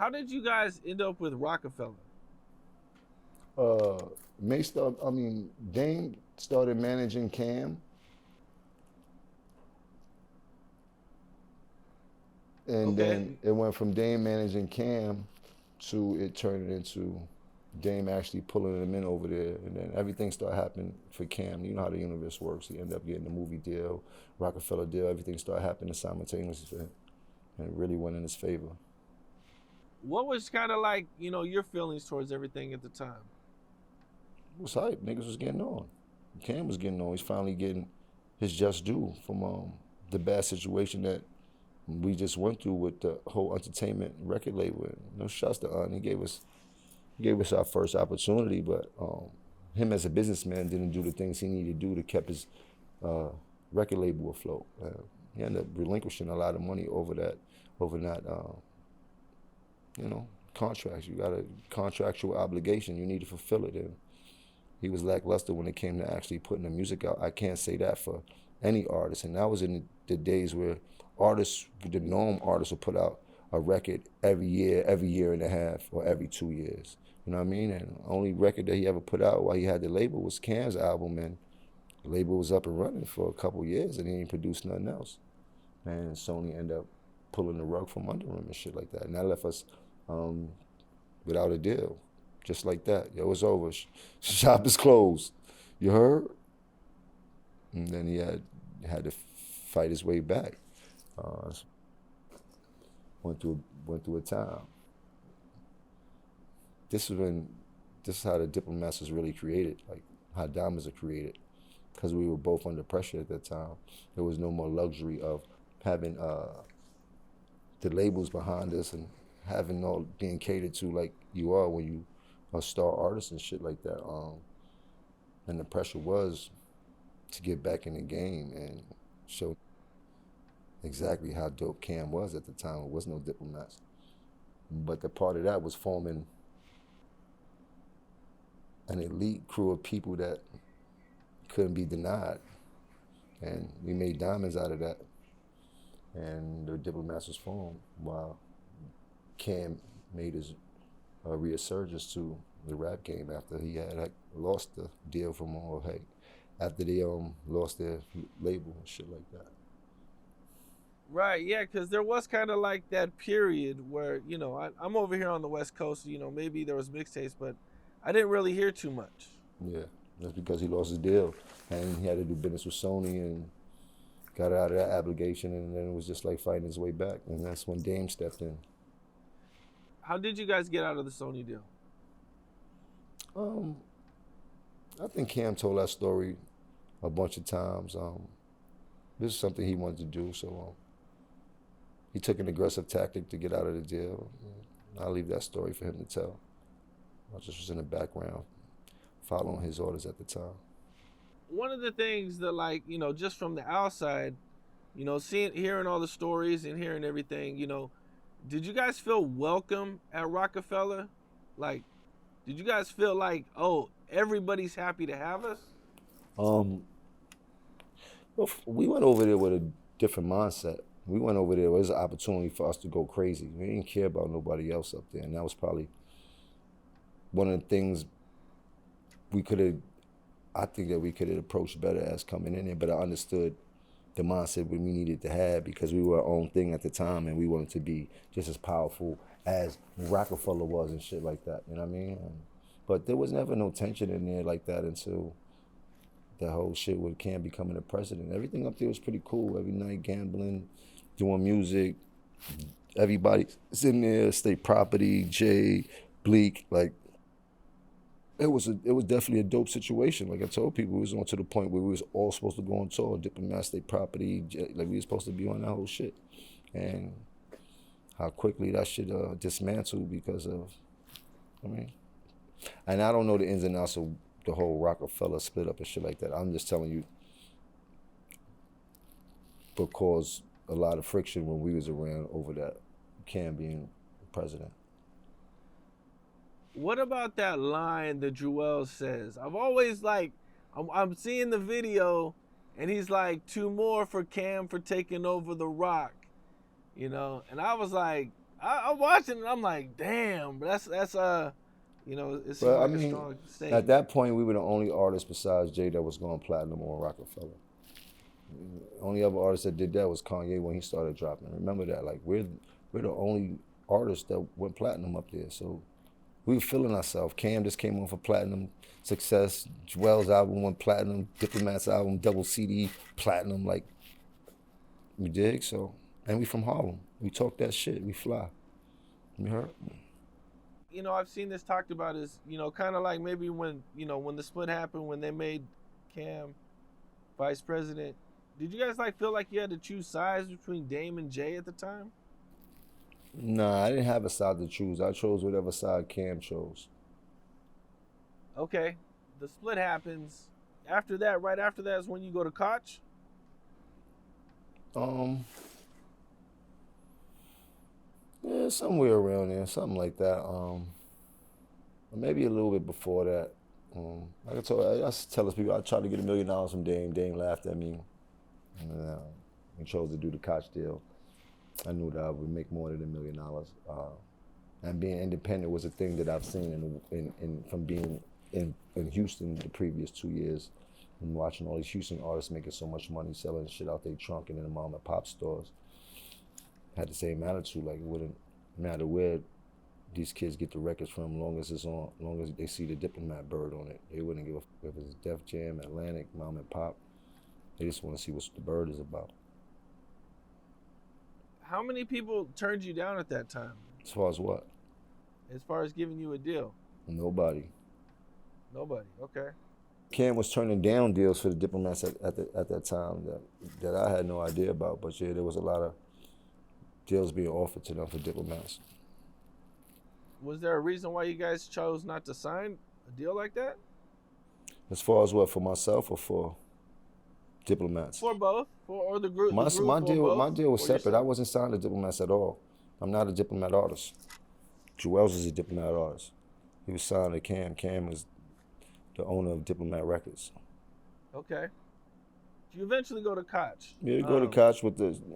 How did you guys end up with Rockefeller? Uh, Dame started managing Cam, and then Okay. it went from Dame managing Cam to it turning into Dame actually pulling him in over there, and then everything started happening for Cam. You know how the universe works. He ended up getting the movie deal, Rockefeller deal. Everything started happening simultaneously for him, and it really went in his favor. What was kind of like, your feelings towards everything at the time? It was hype. Niggas was getting on. Cam was getting on. He's finally getting his just due from the bad situation that we just went through with the whole entertainment record label. No shots to Un. He gave us our first opportunity, but him as a businessman didn't do the things he needed to do to keep his uh, record label afloat. He ended up relinquishing a lot of money over not contracts. You got a contractual obligation. You need to fulfill it. And he was lackluster when it came to actually putting the music out. I can't say that for any artist. And that was in the days where the norm artists would put out a record every year and a half, or every 2 years. You know what I mean? And the only record that he ever put out while he had the label was Cam's album, and the label was up and running for a couple years, and he ain't produced nothing else. And Sony ended up pulling the rug from under him and shit like that. And that left us without a deal. Just like that. Yo, it's over. Shop is closed. You heard? And then he had to fight his way back. Went through a time. This is how the Diplomats was really created, like how Diamonds are created, because we were both under pressure at that time. There was no more luxury of having the labels behind us and having all being catered to like you are when you are a star artist and shit like that. And the pressure was to get back in the game and show exactly how dope Cam was at the time. There was no Diplomats. But the part of that was forming an elite crew of people that couldn't be denied. And we made diamonds out of that. And the Diplomats was formed while Cam made his resurgence to the rap game after he had lost the deal from after they lost their label and shit like that. Right, yeah, because there was kind of like that period where, I'm over here on the West Coast, maybe there was mixtapes, but I didn't really hear too much. Yeah, that's because he lost his deal and he had to do business with Sony and got out of that obligation, and then it was just like fighting his way back. And that's when Dame stepped in. How did you guys get out of the Sony deal? I think Cam told that story a bunch of times. This is something he wanted to do, so he took an aggressive tactic to get out of the deal. I'll leave that story for him to tell. I just was in the background following his orders at the time. One of the things that, just from the outside, hearing all the stories and hearing everything, did you guys feel welcome at Rockefeller? Like, did you guys feel like, oh, everybody's happy to have us? Well, we went over there with a different mindset. We went over there as an opportunity for us to go crazy. We didn't care about nobody else up there, and that was probably one of the things I think that we could have approached better as coming in there, but I understood the mindset we needed to have because we were our own thing at the time and we wanted to be just as powerful as Rockefeller was and shit like that, you know what I mean? But there was never no tension in there like that until the whole shit with Cam becoming the president. Everything up there was pretty cool. Every night gambling, doing music, everybody's in there, State Property, Jay, Bleak, like, it was definitely a dope situation. Like I told people, we was on to the point where we was all supposed to go on tour, Diplomats, State Property, like we was supposed to be on that whole shit. And how quickly that shit dismantled because of, and I don't know the ins and outs of the whole Rockefeller split up and shit like that. I'm just telling you because a lot of friction when we was around over that Cam being president. What about that line that Jewel says? I've always I'm seeing the video and he's like, 2 more for Cam for taking over the Rock, and I was like, I'm watching and I'm like, damn, but that's you know, it seems But I like a mean, strong at statement. that point, we were the only artist besides Jay that was going platinum on Rockefeller. Only other artist that did that was Kanye when he started dropping. Remember that? Like we're the only artist that went platinum up there. So we were feeling ourselves. Cam just came off a platinum success. Joel's album went platinum. Diplomats album double CD platinum. Like we dig. So and we from Harlem. We talk that shit. We fly. You heard? You know, I've seen this talked about as, you know, kind of like maybe when, you know, when the split happened, when they made Cam vice president. Did you guys like feel like you had to choose sides between Dame and Jay at the time? Nah, I didn't have a side to choose. I chose whatever side Cam chose. Okay, the split happens. After that, right after that is when you go to Koch. Um, yeah, somewhere around there, something like that. Maybe a little bit before that. Like I told, I tell us people, I tried to get $1 million from Dame. Dame laughed at me, and he chose to do the Koch deal. I knew that I would make more than $1 million. And being independent was a thing that I've seen from being in Houston the previous 2 years, and watching all these Houston artists making so much money selling shit out their trunk and in the mom and pop stores. Had the same attitude, like it wouldn't matter where these kids get the records from, long as it's on, long as they see the Diplomat bird on it. They wouldn't give a if it's Def Jam, Atlantic, mom and pop. They just want to see what the bird is about. How many people turned you down at that time? As far as what? As far as giving you a deal? Nobody. Nobody. Okay. Cam was turning down deals for the Diplomats at that time that I had no idea about. But yeah, there was a lot of deals being offered to them for Diplomats. Was there a reason why you guys chose not to sign a deal like that? As far as what, for myself or for Diplomats? For both, or the group. My deal was separate. I Yourself? wasn't signed to Diplomats at all. I'm not a Diplomat artist. Joel's is a Diplomat artist. He was signed to Cam. Cam is the owner of Diplomat Records. Okay. You eventually go to Koch. Yeah, go to Koch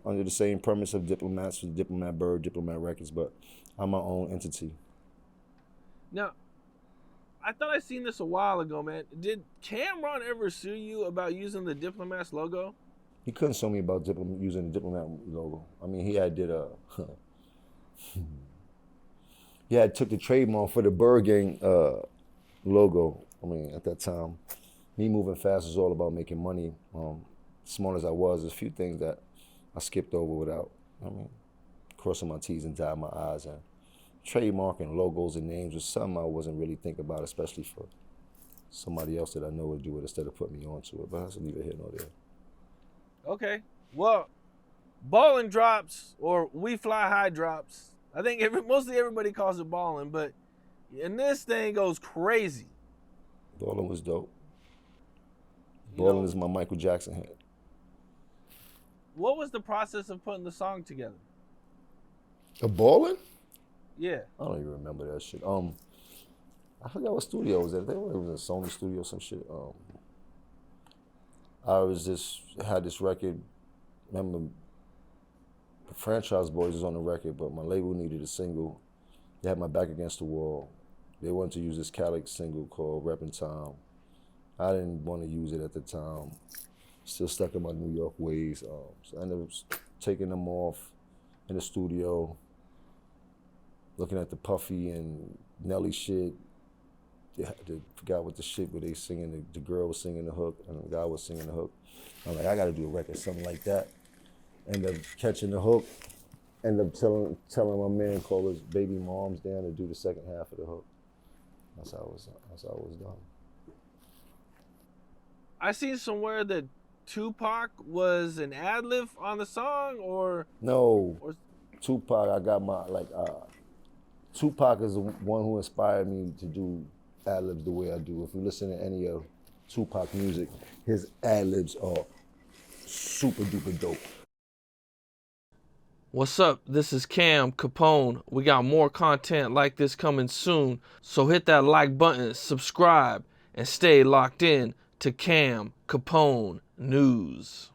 under the same premise of Diplomats, with Diplomat Bird, Diplomat Records, but I'm my own entity. Now, I thought I seen this a while ago, man. Did Cameron ever sue you about using the Diplomats logo? He couldn't sue me about using the Diplomat logo. I mean, he had took the trademark for the Bird Gang logo. I mean, at that time, me moving fast was all about making money. Smart as I was, there's a few things that I skipped over without, crossing my T's and dotting my I's. And trademarking logos and names was something I wasn't really thinking about, especially for somebody else that I know would do it instead of putting me onto it. But that's neither here nor there. Okay. Well, Ballin' drops, or We Fly High drops. I think mostly everybody calls it Ballin', but and this thing goes crazy. Ballin' was dope. You Ballin' know, is my Michael Jackson hit. What was the process of putting the song together? A Ballin'? Yeah. I don't even remember that shit. I forgot what studio it was at. I think it was a Sony studio or some shit. Had this record. Remember, the Franchise Boys was on the record, but my label needed a single. They had my back against the wall. They wanted to use this Calic single called Reppin' Time. I didn't want to use it at the time. Still stuck in my New York ways. So I ended up taking them off in the studio, looking at the Puffy and Nelly shit. They forgot what the shit where they singing, the girl was singing the hook and the guy was singing the hook. I'm like, I gotta do a record, something like that. End up catching the hook, end up telling my man, call his baby moms down to do the second half of the hook. That's how it was done. I seen somewhere that Tupac was an ad-lib on the song, or no. Tupac, I got Tupac is the one who inspired me to do ad-libs the way I do. If you listen to any of Tupac music, his ad-libs are super duper dope. What's up? This is Cam Capone. We got more content like this coming soon, so hit that like button, subscribe, and stay locked in to Cam Capone News.